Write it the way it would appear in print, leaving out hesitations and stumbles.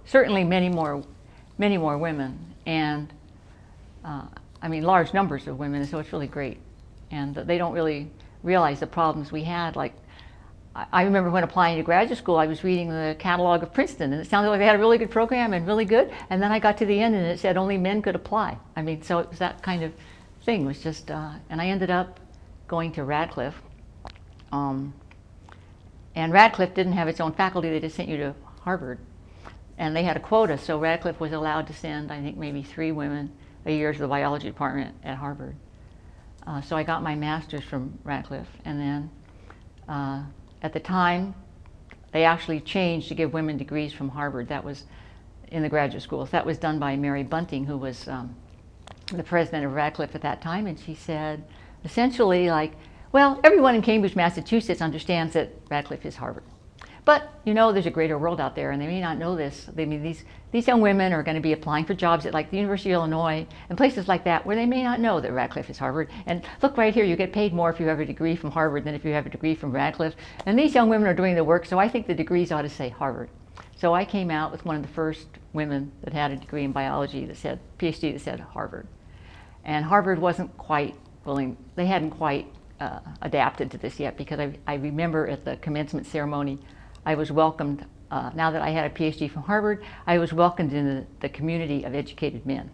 certainly many more women, and I mean large numbers of women, so it's really great. And they don't really realize the problems we had. Like, I remember when applying to graduate school, I was reading the catalog of Princeton, and it sounded like they had a really good program and really good, and then I got to the end and it said only men could apply. I mean, so it was that kind of thing. It was just, and I ended up going to Radcliffe. And Radcliffe didn't have its own faculty, they just sent you to Harvard. And they had a quota, so Radcliffe was allowed to send, I think, maybe 3 women a year to the biology department at Harvard. So I got my master's from Radcliffe, and then at the time, they actually changed to give women degrees from Harvard. That was in the graduate schools. That was done by Mary Bunting, who was the president of Radcliffe at that time, and she said, essentially, like, well, everyone in Cambridge, Massachusetts understands that Radcliffe is Harvard. But, you know, there's a greater world out there, and they may not know this. I mean, these young women are going to be applying for jobs at, like, the University of Illinois and places like that where they may not know that Radcliffe is Harvard. And look right here, you get paid more if you have a degree from Harvard than if you have a degree from Radcliffe. And these young women are doing the work, so I think the degrees ought to say Harvard. So I came out with one of the first women that had a degree in biology that said, PhD that said Harvard. And Harvard wasn't quite willing, they hadn't quite adapted to this yet, because I remember at the commencement ceremony, I was welcomed, now that I had a PhD from Harvard, I was welcomed in the community of educated men.